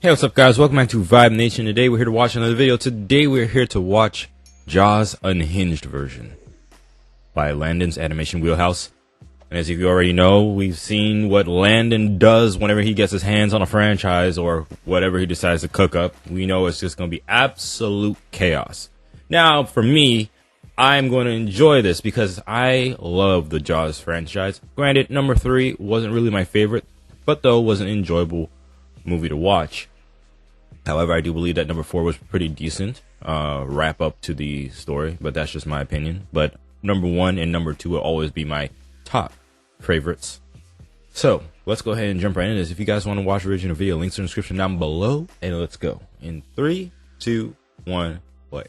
Hey, what's up guys? Welcome back to Vibe Nation. Today we're here to watch another video. Today we're here to watch Jaws Unhinged version by Landon's Animation Wheelhouse. And as you already know, we've seen what Landon does whenever he gets his hands on a franchise or whatever he decides to cook up. We know it's just going to be absolute chaos. Now, for me, I'm going to enjoy this because I love the Jaws franchise. Granted, number 3 wasn't really my favorite, but though was an enjoyable movie to watch. However, I do believe that number 4 was pretty decent wrap up to the story, but that's just my opinion. But number 1 and number 2 will always be my top favorites. So let's go ahead and jump right into this. If you guys want to watch the original video, links in the description down below, and let's go in 3, 2, 1, play.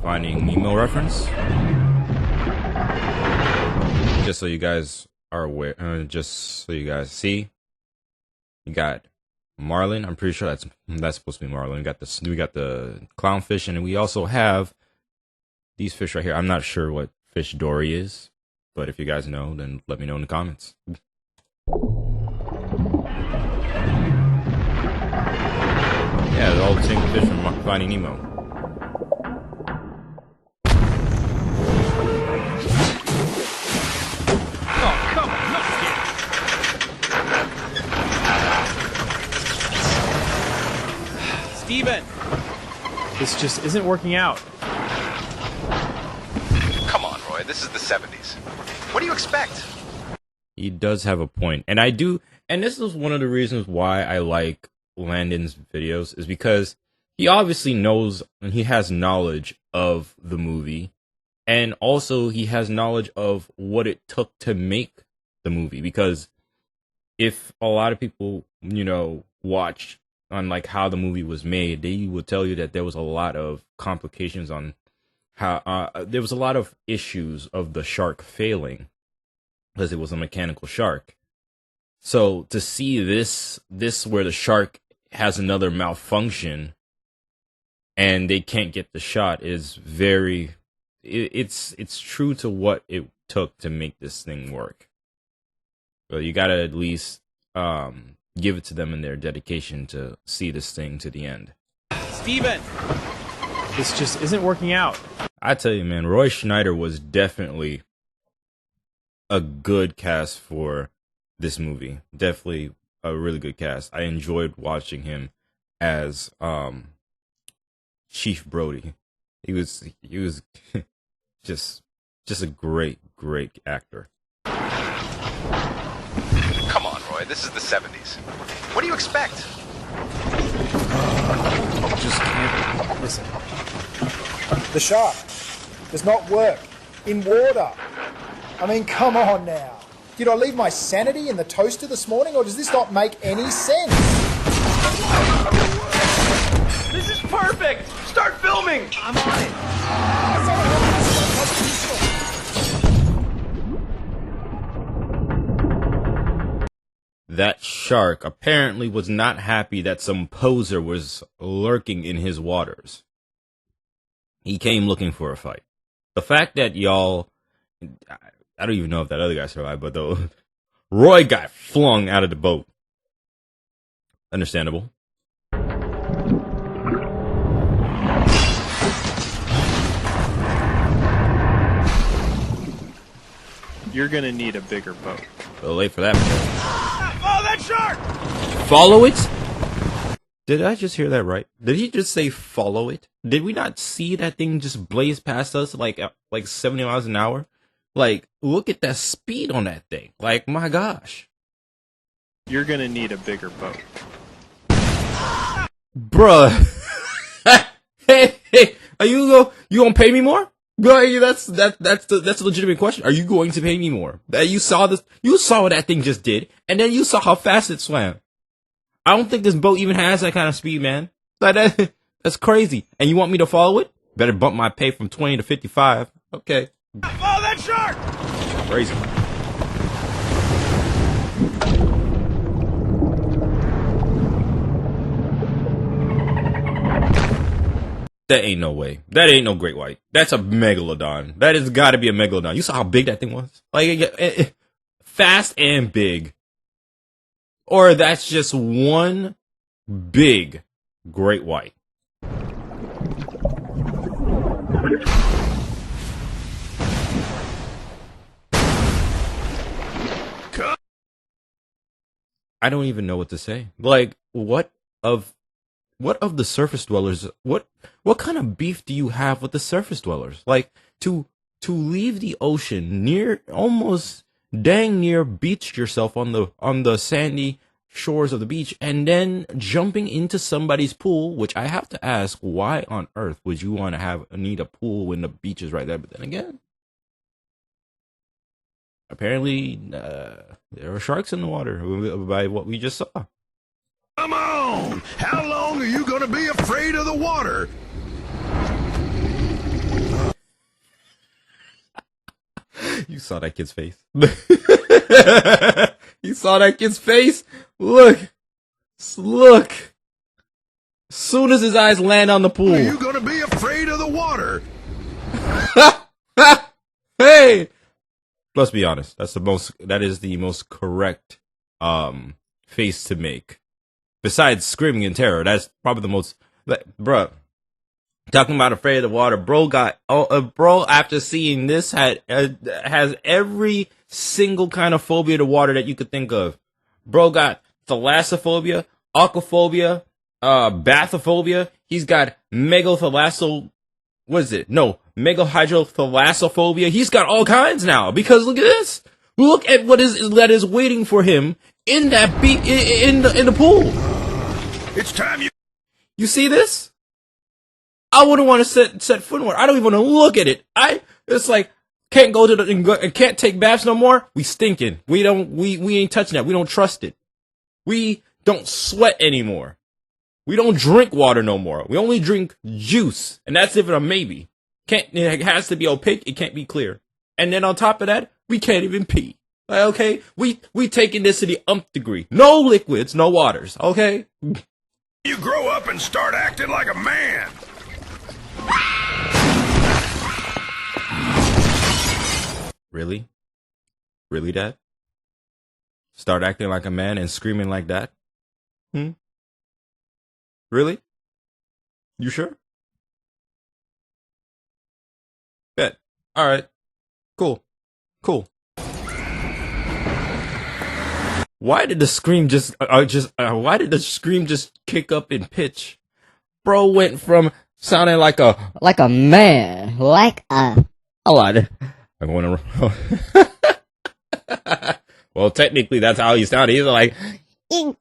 Finding Nemo reference, just so you guys are aware, just so you guys see, you got marlin. I'm pretty sure that's supposed to be marlin. We got the clownfish, and we also have these fish right here. I'm not sure what fish dory is, but if you guys know, then let me know in the comments. Yeah, they're all the same fish from Finding Nemo. Steven! This just isn't working out. Come on, Roy. This is the 70s. What do you expect? He does have a point. And I do, and this is one of the reasons why I like Landon's videos, is because he obviously knows and he has knowledge of the movie. And also he has knowledge of what it took to make the movie. Because if a lot of people, you know, watch on like how the movie was made, they will tell you that there was a lot of complications on how there was a lot of issues of the shark failing because it was a mechanical shark. So to see this where the shark has another malfunction and they can't get the shot is very, it's true to what it took to make this thing work. So you gotta at least give it to them in their dedication to see this thing to the end. Steven! This just isn't working out. I tell you, man, Roy Schneider was definitely a good cast for this movie. Definitely a really good cast. I enjoyed watching him as Chief Brody. He was just a great actor. Come on, Roy. This is the 70s. What do you expect? Just can't. Listen. The shark does not work in water. I mean, come on now. Did I leave my sanity in the toaster this morning, or does this not make any sense? This is perfect! Start filming! I'm on it! That shark apparently was not happy that some poser was lurking in his waters. He came looking for a fight. The fact that y'all, I don't even know if that other guy survived, but though Roy got flung out of the boat. Understandable. You're gonna need a bigger boat. A little late for that. Oh, that shark! Follow it? Did I just hear that right? Did he just say follow it? Did we not see that thing just blaze past us like 70 miles an hour? Like, look at that speed on that thing. Like, my gosh. You're gonna need a bigger boat. Bruh. hey, are you gonna pay me more? Bro, that's a legitimate question. Are you going to pay me more? You saw what that thing just did, and then you saw how fast it swam. I don't think this boat even has that kind of speed, man. Like that's crazy. And you want me to follow it? Better bump my pay from 20 to 55. Okay. Follow that shark! Crazy. That ain't no way. That ain't no great white. That's a megalodon. That has got to be a megalodon. You saw how big that thing was? Like, fast and big. Or that's just one big great white. I don't even know what to say. Like, what of the surface dwellers? What kind of beef do you have with the surface dwellers? Like, to leave the ocean near, almost dang near beached yourself on the sandy shores of the beach, and then jumping into somebody's pool, which I have to ask, why on earth would you want to need a pool when the beach is right there? But then again, apparently there are sharks in the water by what we just saw. Come on! How long are you gonna be afraid of the water? You saw that kid's face. You saw that kid's face? Look. As soon as his eyes land on the pool. Are you gonna be afraid of the water? Hey! Let's be honest. That is the most correct face to make. Besides screaming in terror, that's probably the most. Bruh, talking about afraid of the water, bro after seeing this has every single kind of phobia to water that you could think of. Bro got thalassophobia, aquaphobia, bathophobia. He's got megalohydrothalassophobia. He's got all kinds now because look at this. Look at what is waiting for him in that in the pool. It's time You see this? I wouldn't want to set foot in water. I don't even want to look at it. It's like can't go to can't take baths no more. We stinking. We ain't touching that. We don't trust it. We don't sweat anymore. We don't drink water no more. We only drink juice, and that's if it's a maybe. It has to be opaque. It can't be clear. And then on top of that, we can't even pee. Okay, we taking this to the umpth degree. No liquids, no waters. Okay. you grow up and start acting like a man. Really? Really, Dad? Start acting like a man and screaming like that? Really? You sure? Bet. All right. Cool. Why did the scream just kick up in pitch? Bro went from sounding like a man, I'm going to. Well, technically, that's how he sounded. He's like, you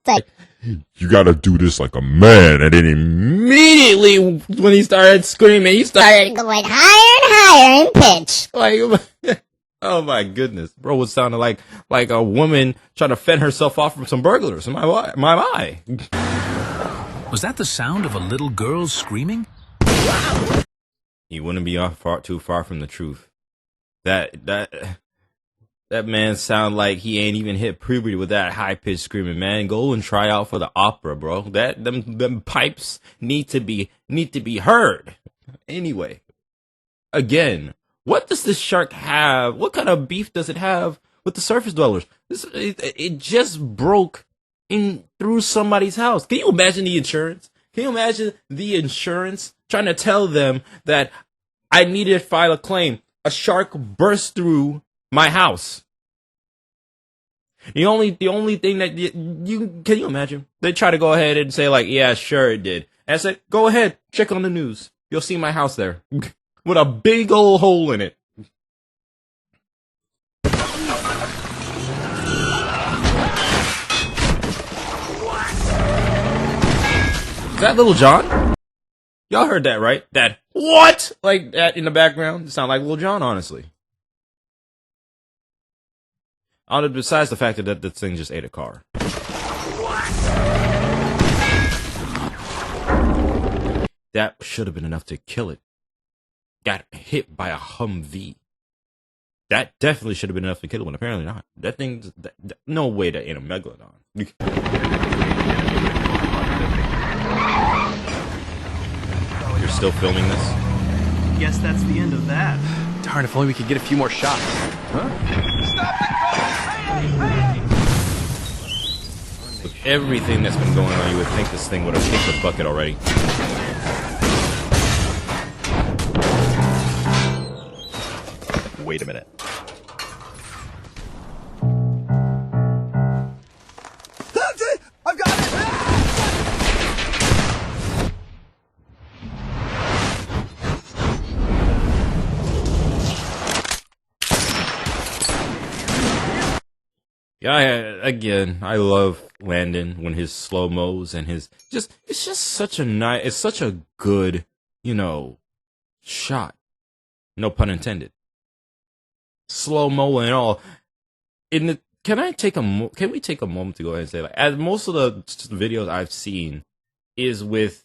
gotta do this like a man. And then immediately, when he started screaming, he started going higher and higher in pitch. like, oh my goodness, bro was sounding like a woman trying to fend herself off from some burglars. My eye. Was that the sound of a little girl screaming? He wouldn't be too far from the truth. That man sound like he ain't even hit puberty with that high pitched screaming. Man, go and try out for the opera, bro. Them pipes need to be heard. Anyway, again, what does this shark have? What kind of beef does it have with the surface dwellers? It just broke in through somebody's house. Can you imagine the insurance? Can you imagine the insurance trying to tell them that I needed to file a claim? A shark burst through my house. The only thing that can you imagine? They try to go ahead and say like, yeah, sure it did. And I said, go ahead, check on the news. You'll see my house there with a big old hole in it. Is that Little John? Y'all heard that, right? That what? Like that in the background? It sound like Little John, honestly. Besides the fact that this thing just ate a car. That should have been enough to kill it. got hit by a Humvee. That definitely should have been enough to kill him, but apparently not. That thing, no way that ain't a megalodon. You're still filming this? Guess that's the end of that. Darn, if only we could get a few more shots. Stop the car! With everything that's been going on, you would think this thing would have kicked the bucket already. Wait a minute. That's it! I've got it! Yeah, again, I love Landon when his slow-mos and his it's just such a nice, it's such a good, shot. No pun intended. Slow-mo and all. Can we take a moment to go ahead and say, like, as most of the videos I've seen is with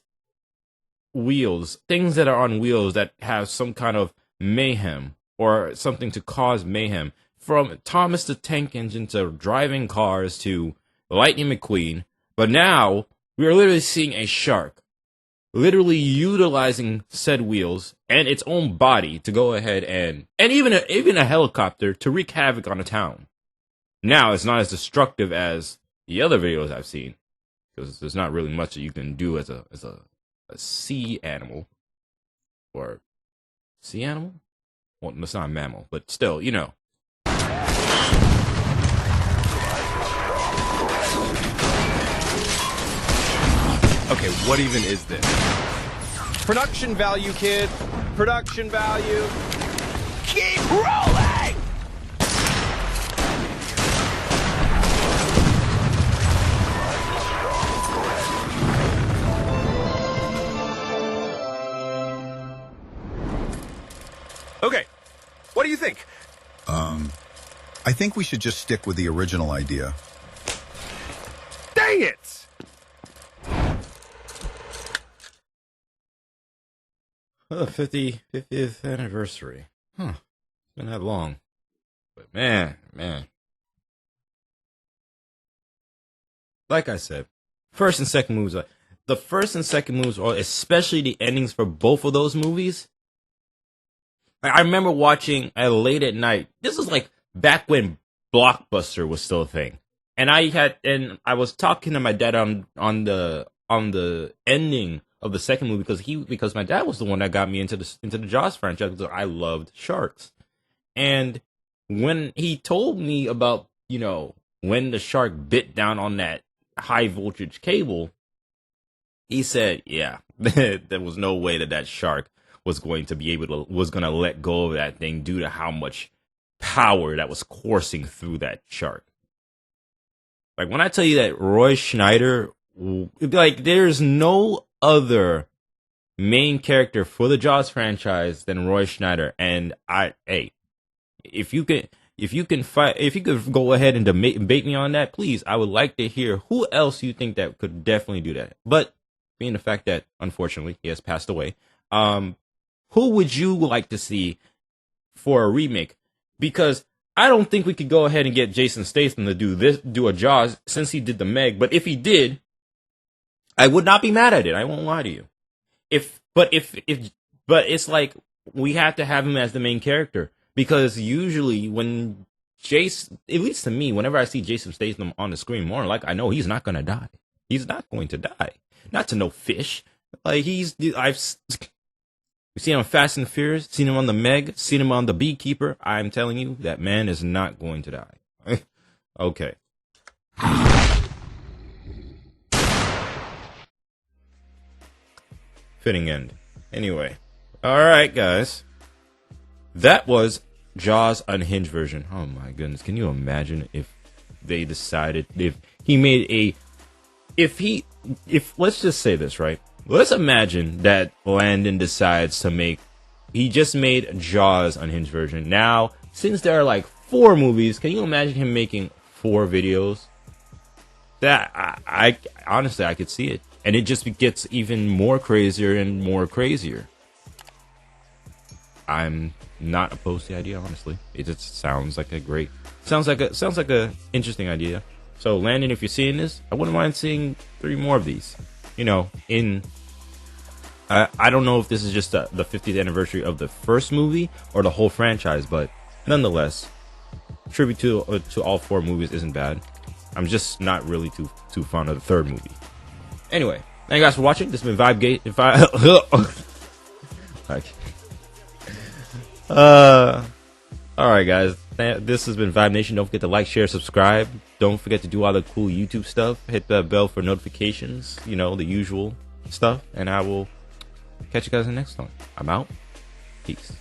wheels, things that are on wheels that have some kind of mayhem or something to cause mayhem. From Thomas the Tank Engine to driving cars to Lightning McQueen. But now, we are literally seeing a shark literally utilizing said wheels and its own body to go ahead and even a helicopter to wreak havoc on a town. Now, it's not as destructive as the other videos I've seen, because there's not really much that you can do as a sea animal. Or sea animal? Well, it's not a mammal, but still, Okay, what even is this? Production value, kid. Production value. Keep rolling! Okay, what do you think? I think we should just stick with the original idea. Dang it! Oh, 50th anniversary. Huh. It's been that long. But man. Like I said, first and second movies, the first and second movies, or especially the endings for both of those movies. I remember watching late at night. This was like back when Blockbuster was still a thing. And I was talking to my dad on the ending of the second movie because my dad was the one that got me into the Jaws franchise because I loved sharks. And when he told me about, when the shark bit down on that high voltage cable, he said, yeah, there was no way that shark was going to let go of that thing due to how much power that was coursing through that shark. Like, when I tell you that Roy Schneider, like, there's no other main character for the Jaws franchise than Roy Schneider. And if you could go ahead and debate me on that, please, I would like to hear who else you think that could definitely do that. But being the fact that, unfortunately, he has passed away, who would you like to see for a remake? Because I don't think we could go ahead and get Jason Statham to do a Jaws since he did the Meg. But if he did, I would not be mad at it. I won't lie to you. But it's like we have to have him as the main character, because usually when Jason, at least to me, whenever I see Jason Statham on the screen, more like I know he's not going to die. He's not going to die. Not to no fish. Like I've seen him on Fast and Furious, seen him on the Meg, seen him on the Beekeeper. I'm telling you, that man is not going to die. Okay. Fitting end. Anyway. Alright, guys. That was Jaws Unhinged version. Oh my goodness. Can you imagine if they decided, if let's just say this, right? Let's imagine that Landon decides to he just made Jaws Unhinged version. Now, since there are like 4 movies, can you imagine him making 4 videos? That, I honestly, I could see it. And it just gets even more crazier and more crazier. I'm not opposed to the idea, honestly. It just sounds like a interesting idea. So Landon, if you're seeing this, I wouldn't mind seeing 3 more of these. You know, I don't know if this is just the 50th anniversary of the first movie or the whole franchise, but nonetheless, tribute to all 4 movies isn't bad. I'm just not really too fond of the 3rd movie. Anyway, thank you guys for watching. This has been VibeGate. Alright guys, this has been Vibe Nation. Don't forget to like, share, subscribe. Don't forget to do all the cool YouTube stuff. Hit that bell for notifications, you know, the usual stuff. And I will catch you guys in the next one. I'm out. Peace.